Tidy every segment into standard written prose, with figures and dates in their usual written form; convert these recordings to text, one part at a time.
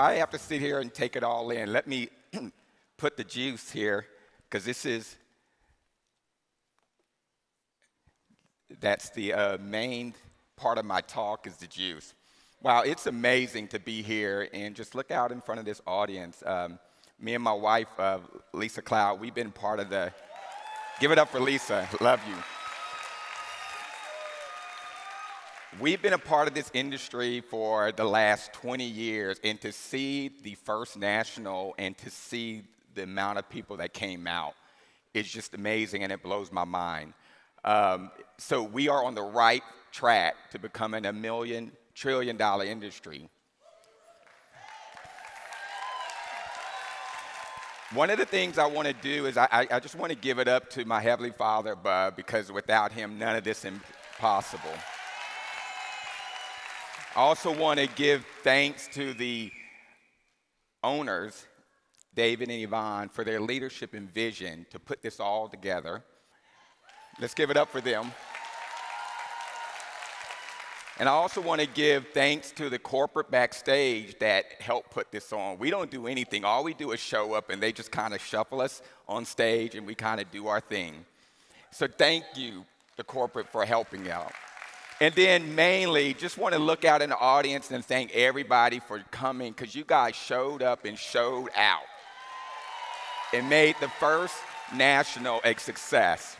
I have to sit here and take it all in. Let me put the juice here, because that's the main part of my talk is the juice. Wow, it's amazing to be here and just look out in front of this audience. Me and my wife, Lisa Cloud, we've been part of the, give it up for Lisa, love you. We've been a part of this industry for the last 20 years, and to see the first national and to see the amount of people that came out is just amazing, and it blows my mind. So we are on the right track to becoming a $1 trillion industry. One of the things I want to do is I just want to give it up to my Heavenly Father, because without Him, none of this is possible. I also want to give thanks to the owners, David and Yvonne, for their leadership and vision to put this all together. Let's give it up for them. And I also want to give thanks to the corporate backstage that helped put this on. We don't do anything. All we do is show up, and they just kind of shuffle us on stage, and we kind of do our thing. So thank you, the corporate, for helping out. And then mainly, just want to look out in the audience and thank everybody for coming, because you guys showed up and showed out and made the first national a success.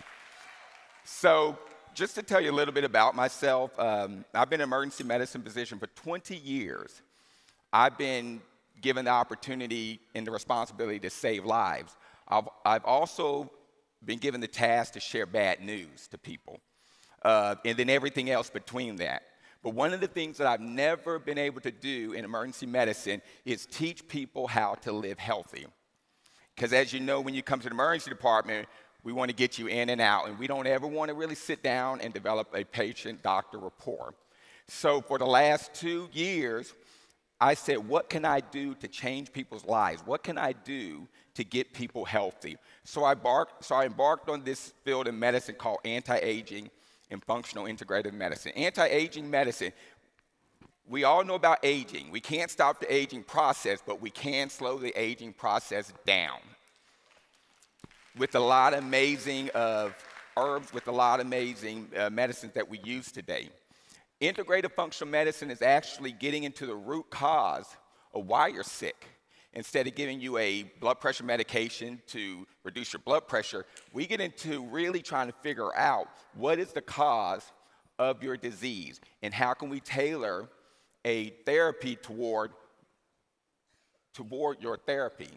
So just to tell you a little bit about myself, I've been in emergency medicine physician for 20 years. I've been given the opportunity and the responsibility to save lives. I've also been given the task to share bad news to people. And then everything else between that. But one of the things that I've never been able to do in emergency medicine is teach people how to live healthy. Because as you know, when you come to the emergency department, we want to get you in and out, and we don't ever want to really sit down and develop a patient-doctor rapport. So for the last 2 years, I said, what can I do to change people's lives? What can I do to get people healthy? So I embarked on this field in medicine called anti-aging and functional integrative medicine. Anti-aging medicine, we all know about aging. We can't stop the aging process, but we can slow the aging process down with a lot of amazing herbs, with a lot of amazing medicines that we use today. Integrative functional medicine is actually getting into the root cause of why you're sick. Instead of giving you a blood pressure medication to reduce your blood pressure, we get into really trying to figure out what is the cause of your disease and how can we tailor a therapy toward your therapy.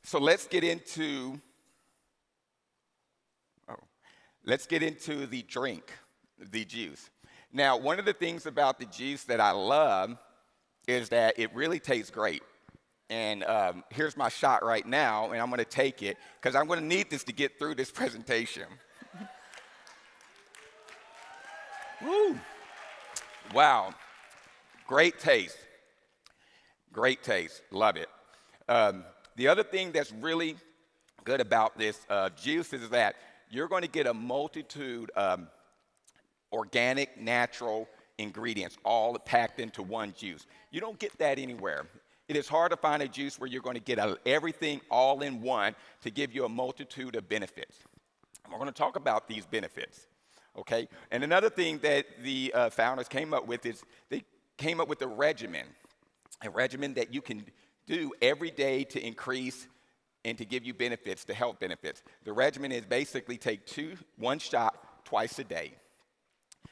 So let's get into the drink, the juice. Now, one of the things about the juice that I love is that it really tastes great. And here's my shot right now, and I'm going to take it, because I'm going to need this to get through this presentation. Woo! Wow. Great taste. Great taste. Love it. The other thing that's really good about this juice is that you're going to get a multitude of organic, natural ingredients all packed into one juice. You don't get that anywhere. It is hard to find a juice where you're going to get everything all in one to give you a multitude of benefits. And we're going to talk about these benefits, okay? And another thing that the founders came up with is they came up with a regimen that you can do every day to increase and to give you benefits, to health benefits. The regimen is basically take one shot twice a day.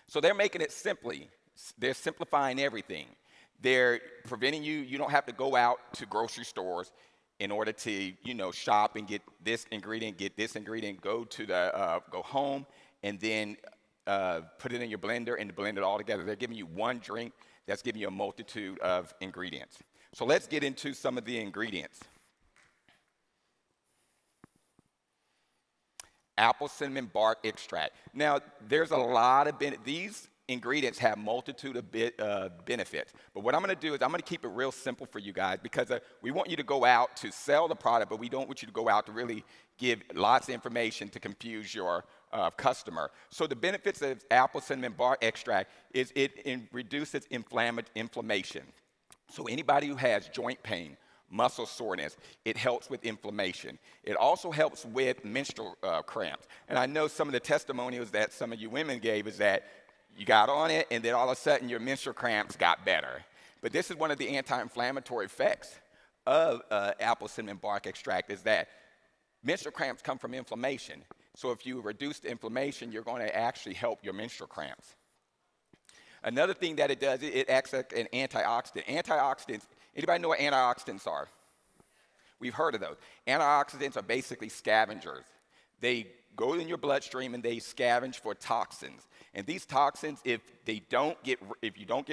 So they're making it they're simplifying everything. They're preventing you don't have to go out to grocery stores in order to, shop and get this ingredient, go home and then put it in your blender and blend it all together. They're giving you one drink that's giving you a multitude of ingredients. So let's get into some of the ingredients. Apple cinnamon bark extract. Now, there's a lot of these ingredients have multitude of benefits. But what I'm going to do is I'm going to keep it real simple for you guys, because we want you to go out to sell the product, but we don't want you to go out to really give lots of information to confuse your customer. So the benefits of apple cinnamon bark extract is it reduces inflammation. So anybody who has joint pain, muscle soreness, it helps with inflammation. It also helps with menstrual cramps. And I know some of the testimonials that some of you women gave is that you got on it and then all of a sudden your menstrual cramps got better. But this is one of the anti-inflammatory effects of apple cinnamon bark extract is that menstrual cramps come from inflammation. So if you reduce the inflammation, you're going to actually help your menstrual cramps. Another thing that it does, it acts like an antioxidant. Antioxidants, anybody know what antioxidants are? We've heard of those. Antioxidants are basically scavengers. They go in your bloodstream and they scavenge for toxins. And these toxins, if you don't get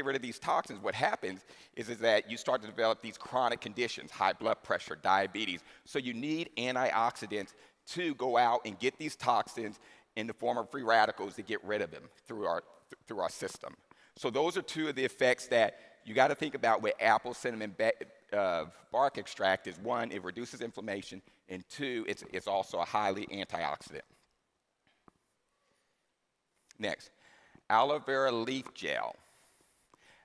rid of these toxins, what happens is that you start to develop these chronic conditions, high blood pressure, diabetes. So you need antioxidants to go out and get these toxins in the form of free radicals to get rid of them through our system. So those are two of the effects that you got to think about with apple cinnamon bark extract is one, it reduces inflammation, and two, it's also a highly antioxidant. Next, aloe vera leaf gel.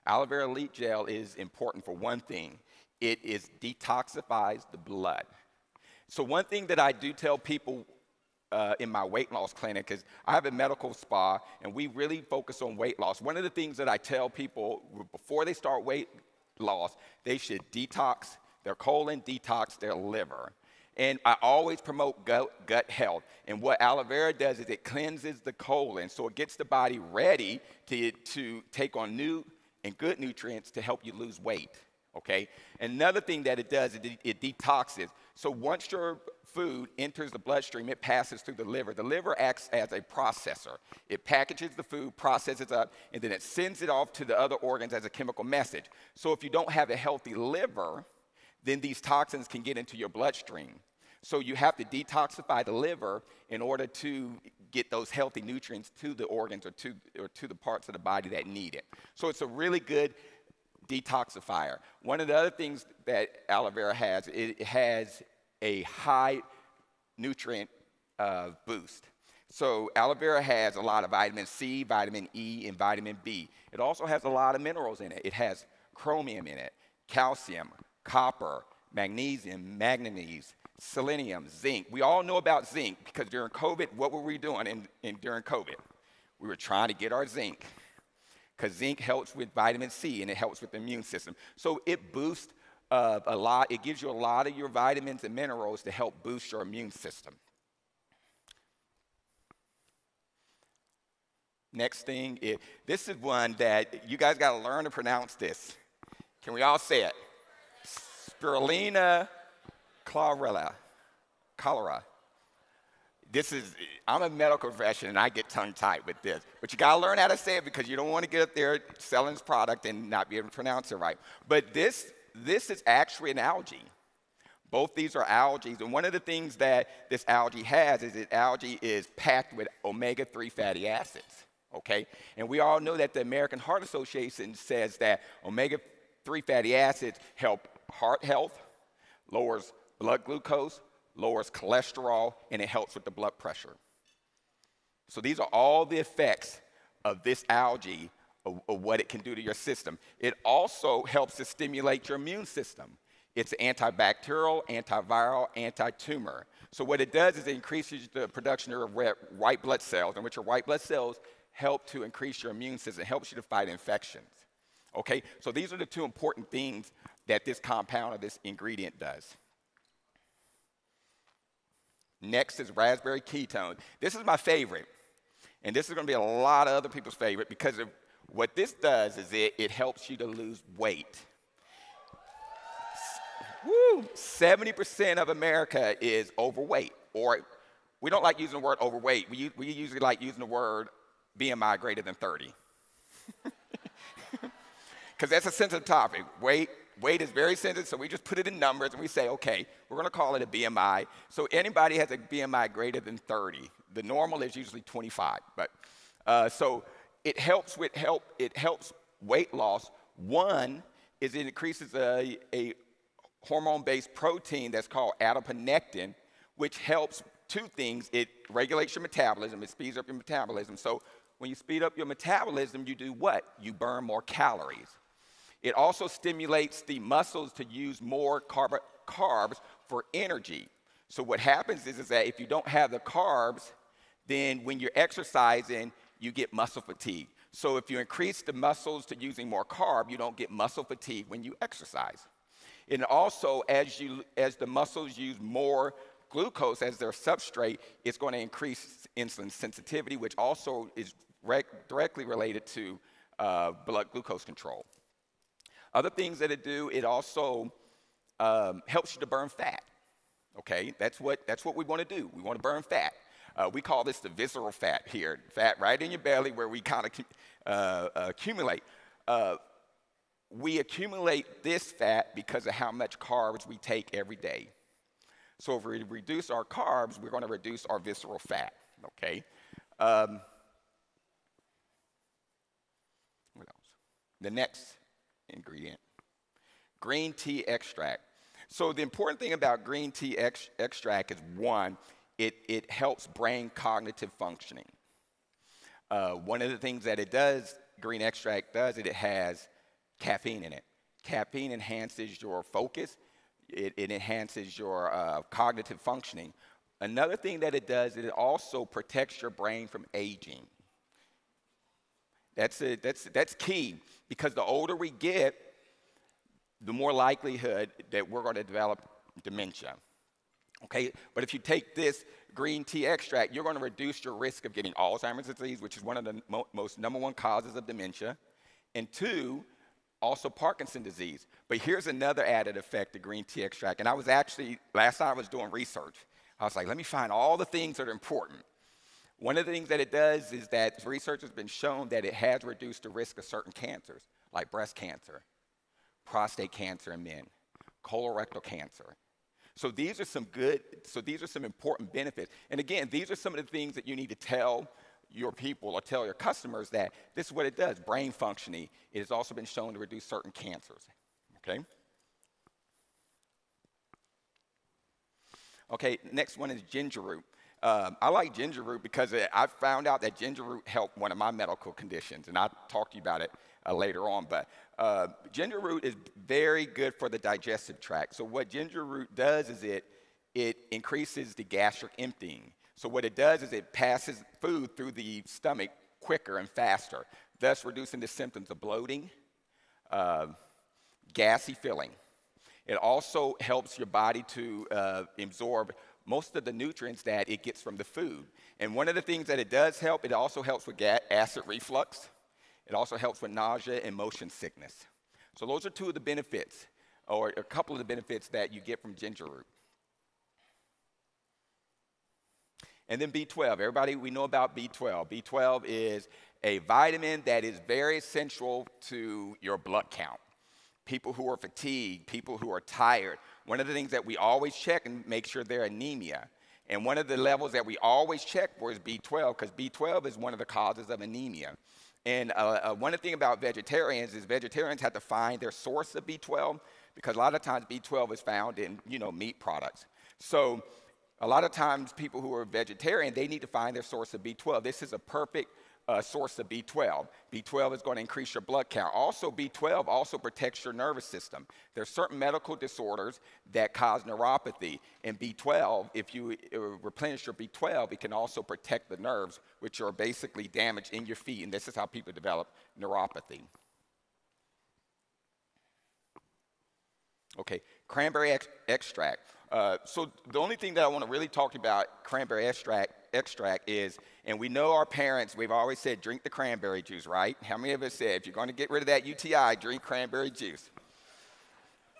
Aloe vera leaf gel is important for one thing. It detoxifies the blood. So one thing that I do tell people in my weight loss clinic is I have a medical spa, and we really focus on weight loss. One of the things that I tell people before they start weight loss, they should detox their colon, detox their liver. And I always promote gut health. And what aloe vera does is it cleanses the colon, so it gets the body ready to take on new and good nutrients to help you lose weight, okay? Another thing that it does, it detoxes. So once your food enters the bloodstream, it passes through the liver. The liver acts as a processor. It packages the food, processes it up, and then it sends it off to the other organs as a chemical message. So if you don't have a healthy liver, then these toxins can get into your bloodstream. So you have to detoxify the liver in order to get those healthy nutrients to the organs or to the parts of the body that need it. So it's a really good detoxifier. One of the other things that aloe vera has, it has a high nutrient boost. So aloe vera has a lot of vitamin C, vitamin E, and vitamin B. It also has a lot of minerals in it. It has chromium in it, calcium, copper, magnesium, manganese, selenium, zinc. We all know about zinc because during COVID, what were we doing during COVID? We were trying to get our zinc because zinc helps with vitamin C and it helps with the immune system. So it boosts a lot. It gives you a lot of your vitamins and minerals to help boost your immune system. Next thing is, this is one that you guys got to learn to pronounce this. Can we all say it? Spirulina chlorella. I'm a medical professional and I get tongue-tied with this. But you got to learn how to say it because you don't want to get up there selling this product and not be able to pronounce it right. But this is actually an algae. Both these are algae. And one of the things that this algae has is that algae is packed with omega-3 fatty acids. Okay? And we all know that the American Heart Association says that omega-3 fatty acids help heart health, lowers blood glucose, lowers cholesterol, and it helps with the blood pressure. So these are all the effects of this algae, of what it can do to your system. It also helps to stimulate your immune system. It's antibacterial, antiviral, anti-tumor. So what it does is it increases the production of white blood cells, and which your white blood cells help to increase your immune system, helps you to fight infections. Okay, so these are the two important things that this compound or this ingredient does. Next is raspberry ketone. This is my favorite, and this is going to be a lot of other people's favorite because of what this does is it helps you to lose weight. 70% of America is overweight, or we don't like using the word overweight. We usually like using the word BMI greater than 30. Because that's a sensitive topic. Weight is very sensitive, so we just put it in numbers and we say, okay, we're going to call it a BMI. So anybody has a BMI greater than 30. The normal is usually 25. But so it helps weight loss. One is it increases a hormone-based protein that's called adiponectin, which helps two things. It regulates your metabolism. It speeds up your metabolism. So when you speed up your metabolism, you do what? You burn more calories. It also stimulates the muscles to use more carbs for energy. So what happens is that if you don't have the carbs, then when you're exercising, you get muscle fatigue. So if you increase the muscles to using more carb, you don't get muscle fatigue when you exercise. And also, as the muscles use more glucose as their substrate, it's going to increase insulin sensitivity, which also is directly related to blood glucose control. Other things that it do, it also helps you to burn fat. Okay, that's what we want to do. We want to burn fat. We call this the visceral fat here, fat right in your belly where we kind of accumulate. We accumulate this fat because of how much carbs we take every day. So if we reduce our carbs, we're going to reduce our visceral fat, okay? What else? The next ingredient, green tea extract. So the important thing about green tea extract is, one, it helps brain cognitive functioning. One of the things that it does, green extract does, it has caffeine in it. Caffeine enhances your focus. It enhances your cognitive functioning. Another thing that it does, it also protects your brain from aging. That's key, because the older we get, the more likelihood that we're going to develop dementia. Okay, but if you take this green tea extract, you're going to reduce your risk of getting Alzheimer's disease, which is one of the most #1 causes of dementia, and 2, also Parkinson's disease. But here's another added effect of green tea extract. And I was actually, last night I was doing research. I was like, let me find all the things that are important. One of the things that it does is that research has been shown that it has reduced the risk of certain cancers, like breast cancer, prostate cancer in men, colorectal cancer. So these are some important benefits. And again, these are some of the things that you need to tell your people or tell your customers, that this is what it does, brain functioning. It has also been shown to reduce certain cancers, okay? Okay, next one is ginger root. I like ginger root because I found out that ginger root helped one of my medical conditions, and I'll talk to you about it later on. But ginger root is very good for the digestive tract. So what ginger root does is it increases the gastric emptying. So what it does is it passes food through the stomach quicker and faster, thus reducing the symptoms of bloating, gassy feeling. It also helps your body to absorb most of the nutrients that it gets from the food. And one of the things that it does help, it also helps with acid reflux. It also helps with nausea and motion sickness. So those are 2 of the benefits, or a couple of the benefits that you get from ginger root. And then B12. Everybody, we know about B12. B12 is a vitamin that is very essential to your blood count. People who are fatigued, people who are tired, one of the things that we always check and make sure they're anemia. And one of the levels that we always check for is B12, because B12 is one of the causes of anemia. And one of the things about vegetarians is vegetarians have to find their source of B12, because a lot of times B12 is found in, meat products. So a lot of times people who are vegetarian, they need to find their source of B12. This is a perfect source of B12. B12 is going to increase your blood count. Also, B12 also protects your nervous system. There are certain medical disorders that cause neuropathy. And B12, if you replenish your B12, it can also protect the nerves, which are basically damaged in your feet. And this is how people develop neuropathy. Okay, cranberry extract. So the only thing that I want to really talk about cranberry extract is, and we know our parents, we've always said, drink the cranberry juice, right? How many of us said, if you're going to get rid of that UTI, drink cranberry juice?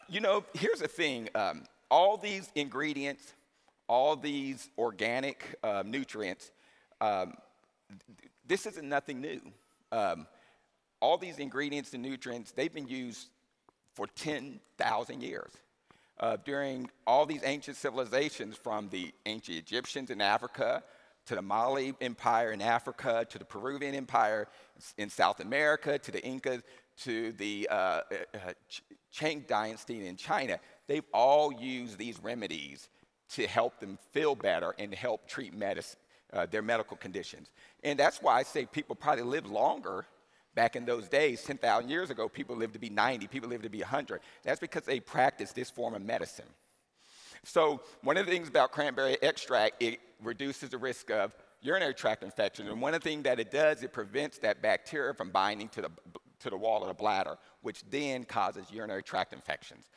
Here's the thing. All these ingredients, all these organic nutrients, this isn't nothing new. All these ingredients and nutrients, they've been used for 10,000 years. During all these ancient civilizations, from the ancient Egyptians in Africa, to the Mali Empire in Africa, to the Peruvian Empire in South America, to the Incas, to the Qing Dynasty in China, they've all used these remedies to help them feel better and to help treat their medical conditions. And that's why I say people probably live longer Back in those days, 10,000 years ago, people lived to be 90, people lived to be 100. That's because they practiced this form of medicine. So one of the things about cranberry extract, it reduces the risk of urinary tract infections. And one of the things that it does, it prevents that bacteria from binding to the wall of the bladder, which then causes urinary tract infections.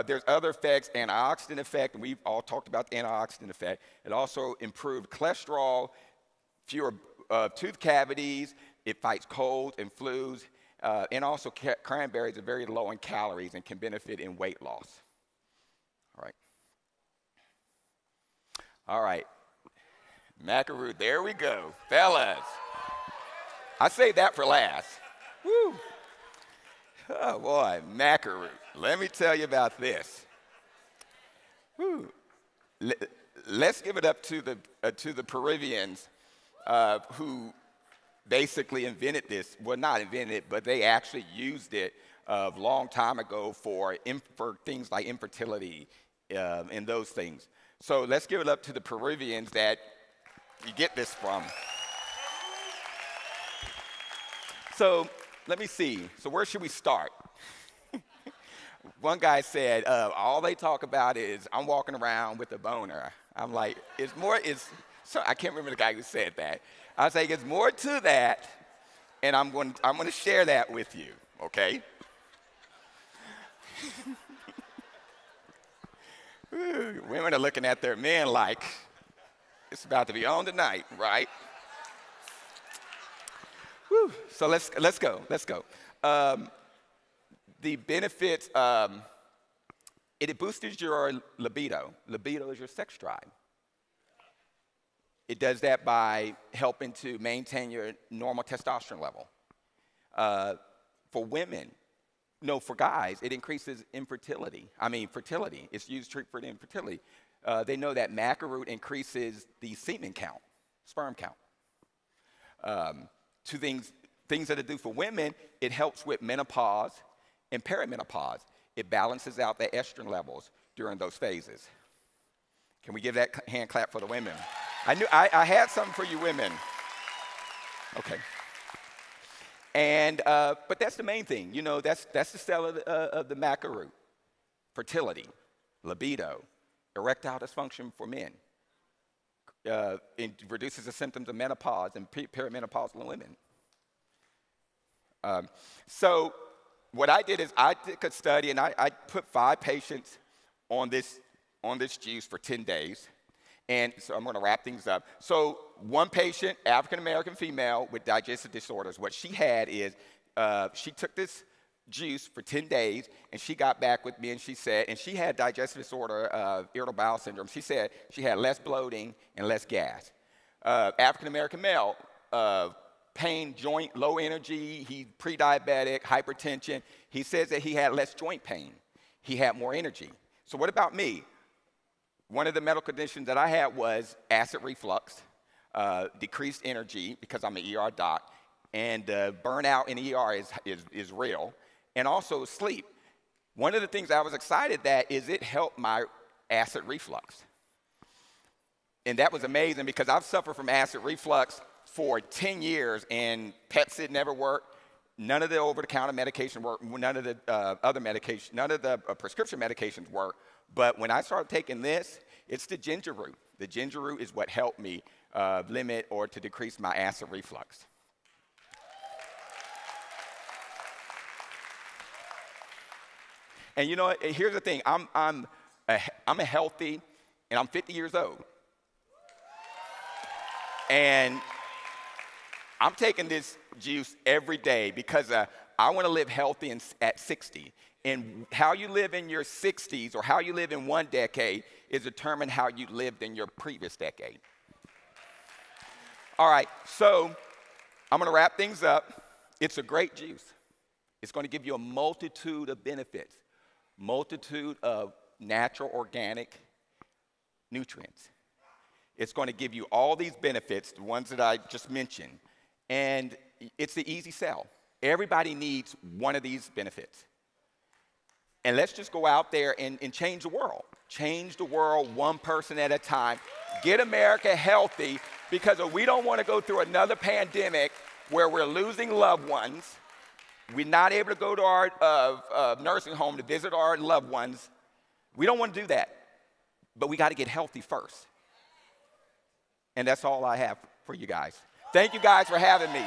There's other effects, antioxidant effect, and we've all talked about the antioxidant effect. It also improved cholesterol, fewer tooth cavities, it fights colds and flus, and also cranberries are very low in calories and can benefit in weight loss. All right. All right. Macaroon, there we go, fellas. I saved that for last. Woo. Oh boy, macaroon. Let me tell you about this. Woo. Let's give it up to the Peruvians who basically invented this. Well, not invented it, but they actually used it a long time ago for things like infertility and those things. So let's give it up to the Peruvians that you get this from. So let me see. So where should we start? One guy said, all they talk about is I'm walking around with a boner. I'm like, so I can't remember the guy who said that. I was like, it's more to that, and I'm going to share that with you, okay? Women are looking at their men like, it's about to be on tonight, right? Whew. So let's go. The benefits, it boosts your libido. Libido is your sex drive. It does that by helping to maintain your normal testosterone level. For women, no, for guys, it increases fertility. It's used to treat for infertility. They know that maca root increases the semen count, sperm count. Two things that it do for women, it helps with menopause and perimenopause. It balances out the estrogen levels during those phases. Can we give that hand clap for the women? I had something for you women. Okay. And, but that's the main thing. You know, that's the cell of the maca root. Fertility, libido, erectile dysfunction for men. It reduces the symptoms of menopause and perimenopausal women. So what I did is I took a study and I put 5 patients on this juice for 10 days. And so I'm going to wrap things up. So one patient, African-American female with digestive disorders, what she had is she took this juice for 10 days, and she got back with me, and she said, and she had digestive disorder, irritable bowel syndrome. She said she had less bloating and less gas. African-American male, pain, joint, low energy, he pre-diabetic, hypertension. He says that he had less joint pain. He had more energy. So what about me? One of the medical conditions that I had was acid reflux, decreased energy because I'm an ER doc, and burnout in ER is real, and also sleep. One of the things I was excited that is it helped my acid reflux. And that was amazing because I've suffered from acid reflux for 10 years, and Pepcid never worked. None of the over-the-counter medication worked. None of the other medication, none of the prescription medications worked. But when I started taking this, it's the ginger root. The ginger root is what helped me limit or to decrease my acid reflux. And you know what? Here's the thing. I'm a healthy, and I'm 50 years old. And I'm taking this juice every day because I want to live healthy at 60. And how you live in your 60s or how you live in one decade is determined how you lived in your previous decade. All right, so I'm going to wrap things up. It's a great juice. It's going to give you a multitude of benefits, multitude of natural organic nutrients. It's going to give you all these benefits, the ones that I just mentioned, and it's the easy sell. Everybody needs one of these benefits. And let's just go out there and change the world. Change the world one person at a time. Get America healthy because we don't want to go through another pandemic where we're losing loved ones, We're not able to go to our nursing home to visit our loved ones. We don't want to do that. But we got to get healthy first. And that's all I have for you guys. Thank you guys for having me.